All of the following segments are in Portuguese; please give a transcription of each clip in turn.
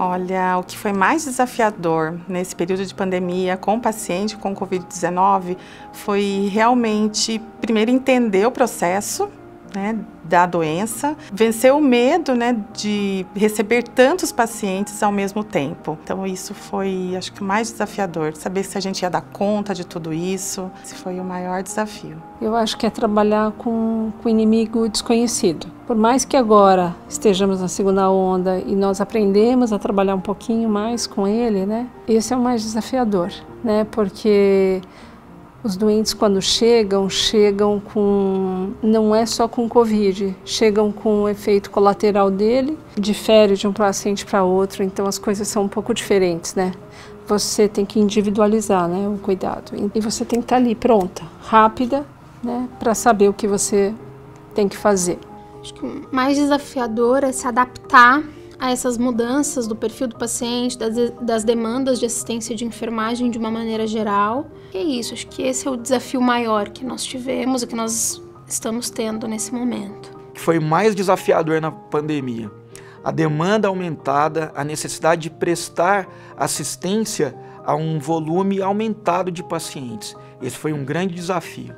Olha, o que foi mais desafiador nesse período de pandemia com o paciente com Covid-19 foi realmente, primeiro, entender o processo, né, da doença, vencer o medo, né, de receber tantos pacientes ao mesmo tempo. Então isso foi, acho que, o mais desafiador, saber se a gente ia dar conta de tudo isso. Esse foi o maior desafio. Eu acho que é trabalhar com o inimigo desconhecido. Por mais que agora estejamos na segunda onda e nós aprendemos a trabalhar um pouquinho mais com ele, né, esse é o mais desafiador, né, porque os doentes, quando chegam com, não é só com Covid, chegam com o efeito colateral dele, difere de um paciente para outro, então as coisas são um pouco diferentes, né? Você tem que individualizar, né, o cuidado, e você tem que estar ali pronta, rápida, né, para saber o que você tem que fazer. Acho que o mais desafiador é se adaptar a essas mudanças do perfil do paciente, das demandas de assistência de enfermagem de uma maneira geral. E é isso, acho que esse é o desafio maior que nós tivemos e que nós estamos tendo nesse momento. O que foi mais desafiador na pandemia? A demanda aumentada, a necessidade de prestar assistência a um volume aumentado de pacientes. Esse foi um grande desafio.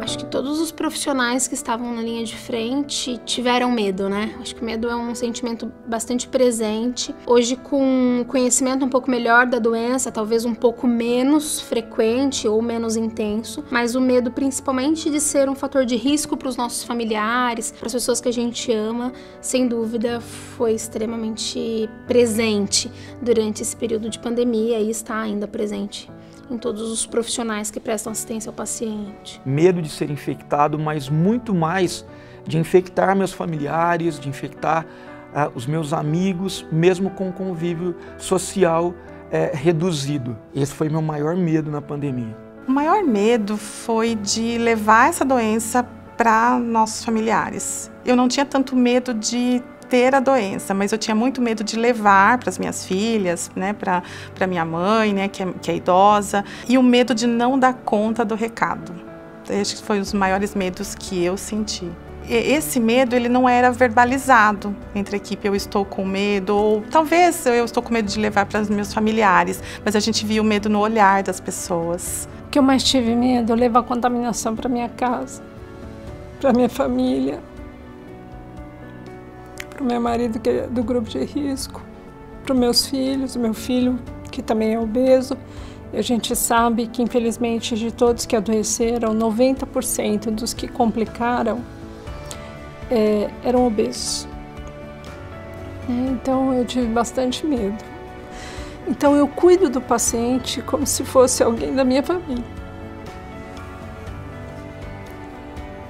Acho que todos os profissionais que estavam na linha de frente tiveram medo, né? Acho que o medo é um sentimento bastante presente. Hoje, com conhecimento um pouco melhor da doença, talvez um pouco menos frequente ou menos intenso, mas o medo principalmente de ser um fator de risco para os nossos familiares, para as pessoas que a gente ama, sem dúvida foi extremamente presente durante esse período de pandemia e está ainda presente em todos os profissionais que prestam assistência ao paciente. Medo de ser infectado, mas muito mais de infectar meus familiares, de infectar os meus amigos, mesmo com convívio social reduzido. Esse foi meu maior medo na pandemia. O maior medo foi de levar essa doença para nossos familiares. Eu não tinha tanto medo de ter a doença, mas eu tinha muito medo de levar para as minhas filhas, né, para minha mãe, né, que é idosa, e o medo de não dar conta do recado. Acho que foi um dos maiores medos que eu senti. Esse medo, ele não era verbalizado entre a equipe, eu estou com medo, ou talvez eu estou com medo de levar para os meus familiares, mas a gente via o medo no olhar das pessoas. O que eu mais tive medo é levar contaminação para minha casa, para minha família, para o meu marido, que é do grupo de risco, para os meus filhos, o meu filho, que também é obeso. E a gente sabe que, infelizmente, de todos que adoeceram, 90% dos que complicaram eram obesos. Então, eu tive bastante medo. Então, eu cuido do paciente como se fosse alguém da minha família.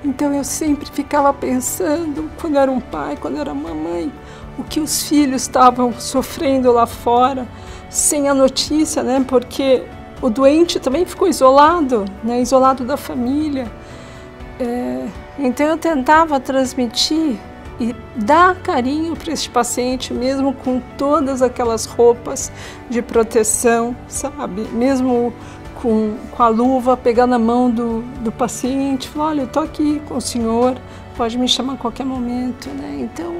Então eu sempre ficava pensando, quando era um pai, quando era uma mãe, o que os filhos estavam sofrendo lá fora, sem a notícia, né? Porque o doente também ficou isolado, né? Isolado da família. Então eu tentava transmitir e dar carinho para este paciente, mesmo com todas aquelas roupas de proteção, sabe? Mesmo com a luva, pegar na mão do paciente, falar, olha, eu estou aqui com o senhor, pode me chamar a qualquer momento, né? Então,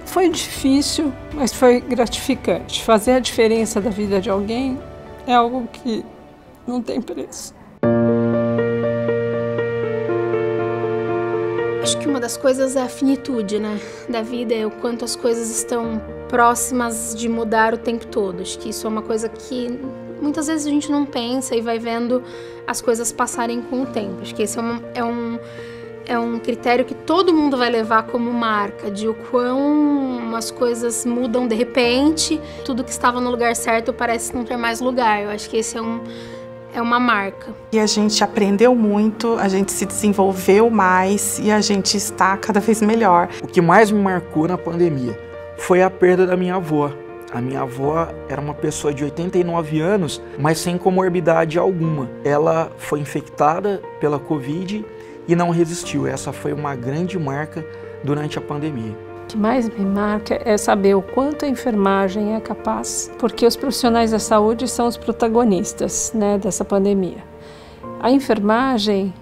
foi difícil, mas foi gratificante. Fazer a diferença da vida de alguém é algo que não tem preço. Acho que uma das coisas é a finitude, né, da vida, é o quanto as coisas estão próximas de mudar o tempo todo. Acho que isso é uma coisa que muitas vezes a gente não pensa e vai vendo as coisas passarem com o tempo. Acho que esse é um critério que todo mundo vai levar como marca, de o quão as coisas mudam de repente, tudo que estava no lugar certo parece não ter mais lugar. Eu acho que esse é uma marca. E a gente aprendeu muito, a gente se desenvolveu mais e a gente está cada vez melhor. O que mais me marcou na pandemia foi a perda da minha avó. A minha avó era uma pessoa de 89 anos, mas sem comorbidade alguma. Ela foi infectada pela Covid e não resistiu. Essa foi uma grande marca durante a pandemia. O que mais me marca é saber o quanto a enfermagem é capaz, porque os profissionais da saúde são os protagonistas, né, dessa pandemia. A enfermagem,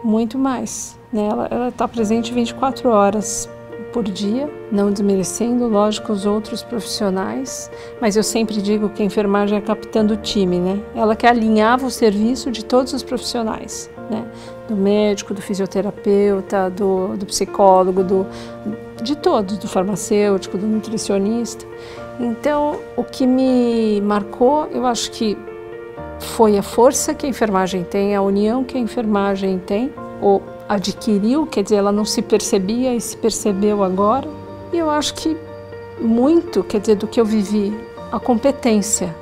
muito mais. né? Ela está presente 24 horas por dia, não desmerecendo, lógico, os outros profissionais, mas eu sempre digo que a enfermagem é a capitã do time, né? Ela que alinhava o serviço de todos os profissionais, né? Do médico, do fisioterapeuta, do psicólogo, de todos, do farmacêutico, do nutricionista. Então, o que me marcou, eu acho que foi a força que a enfermagem tem, a união que a enfermagem tem, ou adquiriu, quer dizer, ela não se percebia e se percebeu agora. E eu acho que muito, quer dizer, do que eu vivi, a competência.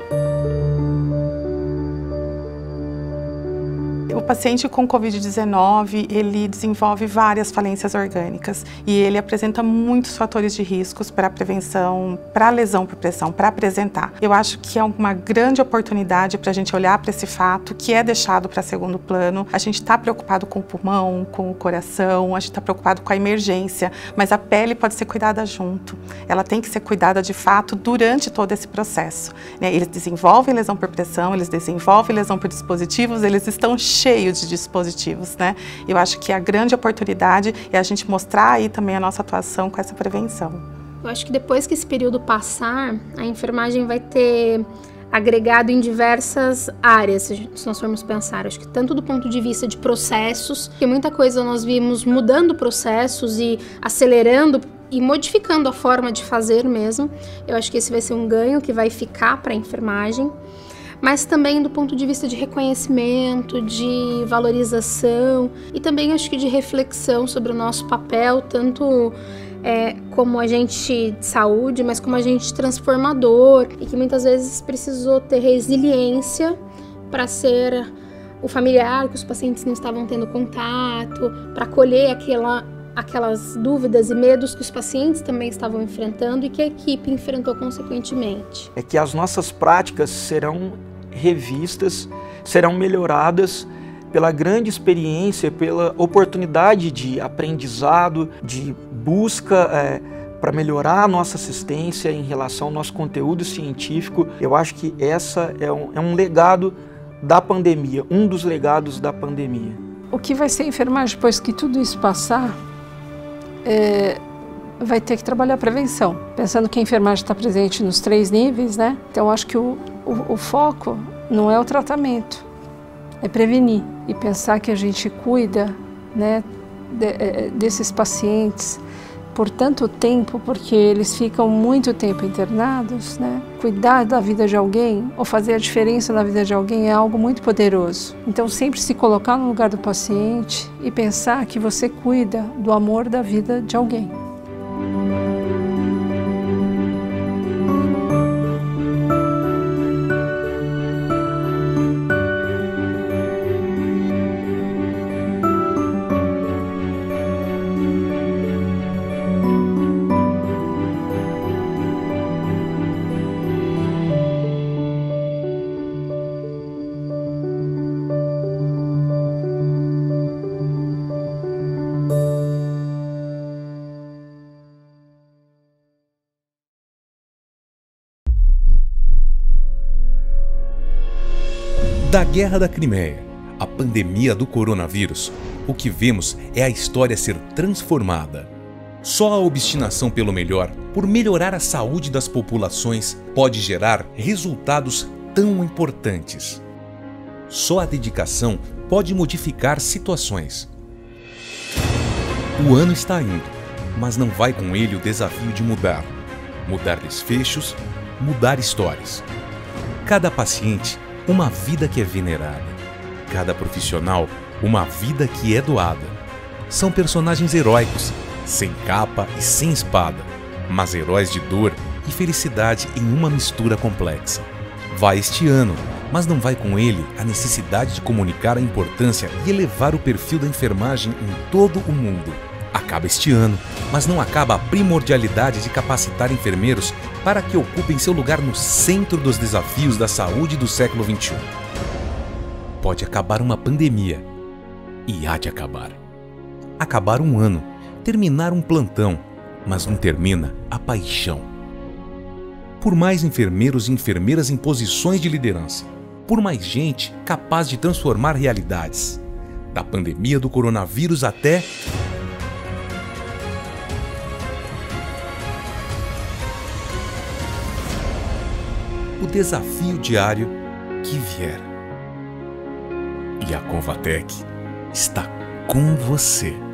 O paciente com Covid-19, ele desenvolve várias falências orgânicas e ele apresenta muitos fatores de riscos para a prevenção, para a lesão por pressão, para apresentar. Eu acho que é uma grande oportunidade para a gente olhar para esse fato que é deixado para segundo plano. A gente está preocupado com o pulmão, com o coração, a gente está preocupado com a emergência, mas a pele pode ser cuidada junto. Ela tem que ser cuidada de fato durante todo esse processo, né? Eles desenvolvem lesão por pressão, eles desenvolvem lesão por dispositivos, eles estão cheios de dispositivos, né? Eu acho que a grande oportunidade é a gente mostrar aí também a nossa atuação com essa prevenção. Eu acho que depois que esse período passar, a enfermagem vai ter agregado em diversas áreas, se nós formos pensar. Acho que tanto do ponto de vista de processos, que muita coisa nós vimos mudando processos e acelerando e modificando a forma de fazer mesmo. Eu acho que esse vai ser um ganho que vai ficar para a enfermagem. Mas também do ponto de vista de reconhecimento, de valorização e também acho que de reflexão sobre o nosso papel, tanto como agente de saúde, mas como agente transformador, e que muitas vezes precisou ter resiliência para ser o familiar que os pacientes não estavam tendo contato, para acolher aquelas dúvidas e medos que os pacientes também estavam enfrentando e que a equipe enfrentou consequentemente. É que as nossas práticas serão revistas, serão melhoradas pela grande experiência, pela oportunidade de aprendizado, de busca para melhorar a nossa assistência em relação ao nosso conteúdo científico. Eu acho que essa é um legado da pandemia, um dos legados da pandemia. O que vai ser enfermagem depois que tudo isso passar, vai ter que trabalhar a prevenção, pensando que a enfermagem está presente nos 3 níveis, né? Então acho que o foco não é o tratamento, é prevenir e pensar que a gente cuida, né, desses pacientes por tanto tempo, porque eles ficam muito tempo internados, né? Cuidar da vida de alguém ou fazer a diferença na vida de alguém é algo muito poderoso. Então sempre se colocar no lugar do paciente e pensar que você cuida do amor da vida de alguém. Da Guerra da Crimeia à pandemia do coronavírus, o que vemos é a história ser transformada. Só a obstinação pelo melhor, por melhorar a saúde das populações, pode gerar resultados tão importantes. Só a dedicação pode modificar situações. O ano está indo, mas não vai com ele o desafio de mudar. Mudar desfechos, mudar histórias. Cada paciente, uma vida que é venerada. Cada profissional, uma vida que é doada. São personagens heróicos, sem capa e sem espada, mas heróis de dor e felicidade em uma mistura complexa. Vai este ano, mas não vai com ele a necessidade de comunicar a importância e elevar o perfil da enfermagem em todo o mundo. Acaba este ano, mas não acaba a primordialidade de capacitar enfermeiros para que ocupem seu lugar no centro dos desafios da saúde do século XXI. Pode acabar uma pandemia, e há de acabar. Acabar um ano, terminar um plantão, mas não termina a paixão. Por mais enfermeiros e enfermeiras em posições de liderança, por mais gente capaz de transformar realidades, Da pandemia do coronavírus até o desafio diário que vier. E a Convatec está com você.